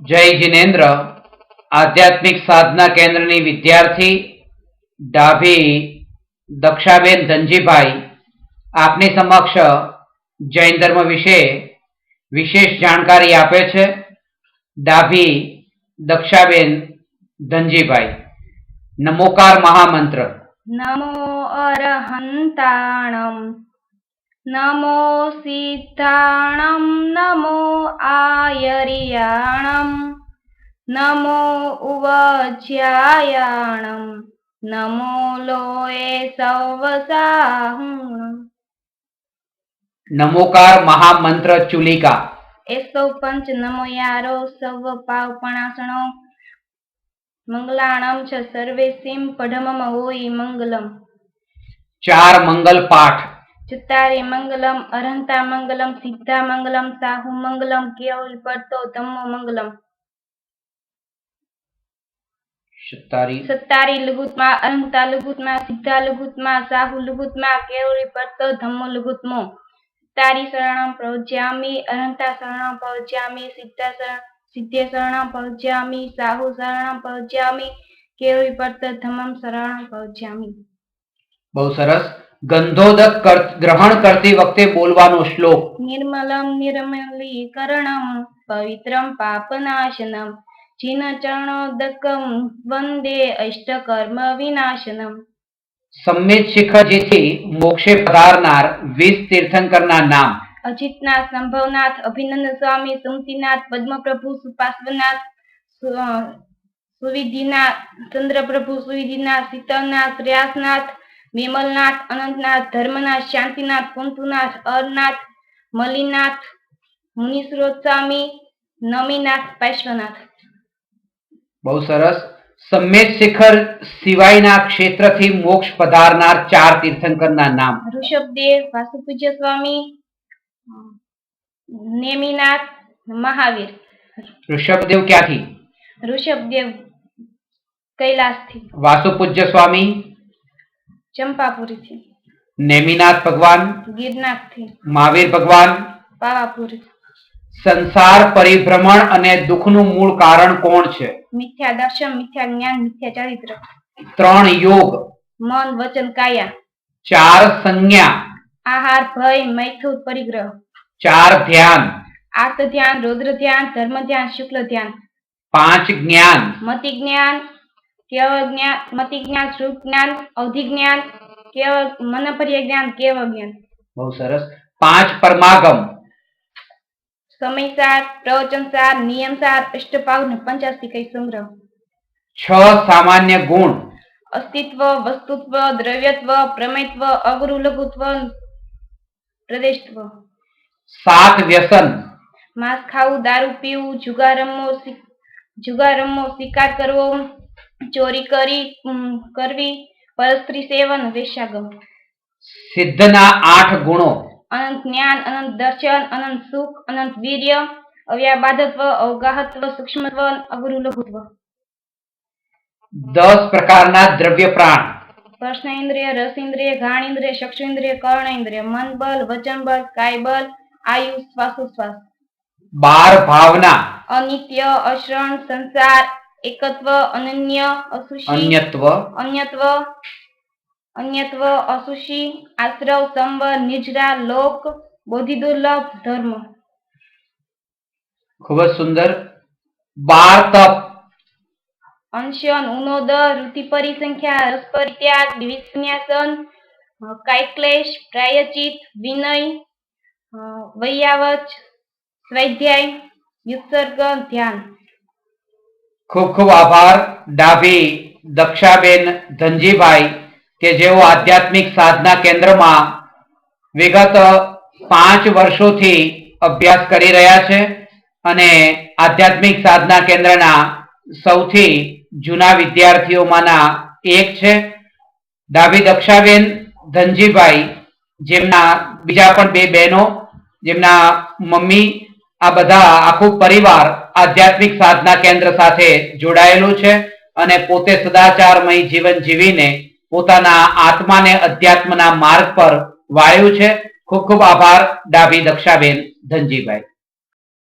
જય જિનેન્દ્ર આધ્યાત્મિક સાધના કેન્દ્રની વિદ્યાર્થી ડાભી દક્ષાબેન ધનજીભાઈ આપની સમક્ષ જૈન ધર્મ વિશે વિશેષ જાણકારી આપે છે. ડાભી દક્ષાબેન ધનજીભાઈ. નમોકાર મહામંત્ર. નમો અરહંતાણમ, નમો સિદ્ધાણમ, નમો આયરિયાણમ, નમો ઉવજ્યાયાણમ, નમો લોએ સવસાહુણમ. નમોકાર મહામંત્ર ચુલિકા. એસો પંચ નમો યારો સવ પાવપણાસણો મંગલાણમ ચ સર્વેસીમ પડમમ હોય મંગલમ. 4 મંગલ પાઠ. ચુત્તારી મંગલમ, અરહંતા મંગલમ, સિદ્ધા મંગલમ, સાહુ મંગલમ, કેવલ પડતો ધમ્મો મંગલમ. સત્તારી લઘુત્તમાં, અરહંતા લઘુત્તમાં, સિદ્ધા લઘુત્તમાં, સાહુ લઘુત્તમાં, કેવલી પડતો ધમ્મો લઘુત્તમો. સત્તારી શરણમ પ્રવજ્યામિ, અરહંતા શરણમ પ્રવજ્યામિ, સિદ્ધે શરણમ પ્રવજ્યામિ, સાહુ શરણમ પ્રવજ્યામિ, કેવલી પડતો ધમ્મમ શરણમ પ્રવજ્યામિ. બહુ સરસ. ગંધોદક ગ્રહણ કરતી વખતે બોલવાનો શ્લોક. નિર્મલમ નિર્મલીકરણમ પવિત્રમ પાપનાશનમ જીન ચરણોદકમ વંદે અષ્ટકર્મ વિનાશનમ. સમ્મિત શિખરજીથી મોક્ષે પધારનાર 20 તીર્થંકરના નામ. અજીતનાથ, સંભવનાથ, અભિનંદ સ્વામી, સુમતીનાથ, પદ્મપ્રભુ, સુપાર્શ્વનાથ, સુવિધિનાથ, ચંદ્રપ્રભુ, સુવિધિનાથ, શીતળનાથ, પ્રયાસનાથ, વિમલનાથ, અનંતનાથ, ધર્મનાથ, શાંતિનાથ, કુંતુનાથ, અરનાથ, મલિનાથ, મુનિસ્રોત સ્વામી, નમીનાથ, પાર્શ્વનાથ. બહુ સરસ. સમ્મેત શિખર સિવાયના ક્ષેત્રથી મોક્ષ પધારનાર 4 તીર્થંકરના નામ. ઋષભદેવ, વાસુપૂજ્ય સ્વામી, નેમિનાથ, મહાવીર. ઋષભદેવ ક્યાંથી? ઋષભદેવ કૈલાસથી. વાસુપૂજ્ય સ્વામી ચંપાપુરીથી. નેમિનાથ ભગવાન ગિરનારથી. મહાવીર ભગવાન પાવાપુરી. સંસાર પરિભ્રમણ અને દુઃખનું મૂળ કારણ કોણ છે? મિથ્યા દર્શન, મિથ્યા જ્ઞાન, મિથ્યા ચારિત્ર. 3 યોગ. મન, વચન, કાયા. 4 સંજ્ઞા. આહાર, ભય, મૈથુન, પરિગ્રહ. 4 ધ્યાન. આર્ત ધ્યાન, રૌદ્ર ધ્યાન, ધર્મ ધ્યાન, શુક્લ ધ્યાન. 5 જ્ઞાન. મતિ જ્ઞાન, કેવળ જ્ઞાન, મતિ જ્ઞાન, શ્રુત જ્ઞાન, અવધિ જ્ઞાન, કેવળ મનપર્ય જ્ઞાન, કેવળ જ્ઞાન. બહુ સરસ. 5 પરમાગમ. સમયસાર, પ્રવચનસાર, નિયમસાર, અષ્ટપાવ ને પંચાસ્તિક સંગ્રહ. 6 સામાન્ય ગુણ. અસ્તિત્વ, વસ્તુત્વ, દ્રવ્યત્વ, પ્રમેયત્વ, અગરુ લઘુત્વ, પ્રદેશત્વ. 7 વ્યસન. માંસ ખાવું, દારૂ પીવું, જુગાર રમવો, શિકાર કરવો, ચોરી કરવી, પરસ્ત્રી સેવન, વેશ્યાગમ. સિદ્ધના 8 ગુણો. અનંત જ્ઞાન, અનંત દર્શન, અનંત સુખ, અનંત વીર્ય, અવ્યાબાધત્વ, અવગાહત્વ, સૂક્ષ્મત્વ, અગરુ લઘુત્વ. 10 પ્રકારના દ્રવ્ય પ્રાણ. સ્પર્શેન્દ્રિય, રસેન્દ્રિય, ઘાણેન્દ્રિય, ચક્ષુન્દ્રિય, કર્ણેન્દ્રિય, મન બલ, વચન બલ, કાય બલ, આયુ, શ્વાસોશ્વાસ. 12 ભાવના. અનિત્ય, અશ્રણ, સંસાર, એકત્વ, અનન્ય, અસુષી, અન્યત્વ, અસુષી, આશ્રવ, સંવર, નિજરા, લોક, બોધિ દુર્લભ, ધર્મ. ખૂબ જ સુંદર. 12 તપ. અંશન, ઉનોદર, ઋતિ પરિસંખ્યા, રસ પરિત્યાગ, વિસન્યાસન, કાયક્લેશ, પ્રાયચિત, વિનય, વૈયાવચ, સ્વાધ્યાય, યુત્સર્ગ, ધ્યાન. ખૂબ ખૂબ આભાર ડાભી દક્ષાબેન ધનજીભાઈ કે જેઓ આધ્યાત્મિક સાધના કેન્દ્રમાં વિગત 5 વર્ષોથી અભ્યાસ કરી રહ્યા છે અને આધ્યાત્મિક સાધના કેન્દ્રના સૌથી જૂના વિદ્યાર્થીઓમાંના એક છે. ડાભી દક્ષાબેન ધનજીભાઈ જેમના બીજા પણ 2 બહેનો, જેમના મમ્મી, આ બધા આખું પરિવાર આધ્યાત્મિક સાધના કેન્દ્ર સાથે જોડાયેલું છે અને પોતે સદાચારમય જીવન જીવીને પોતાના આત્માને અધ્યાત્મના માર્ગ પર વાળ્યું છે. ખૂબ ખૂબ આભાર ડાભી દક્ષાબેન ધનજીભાઈ.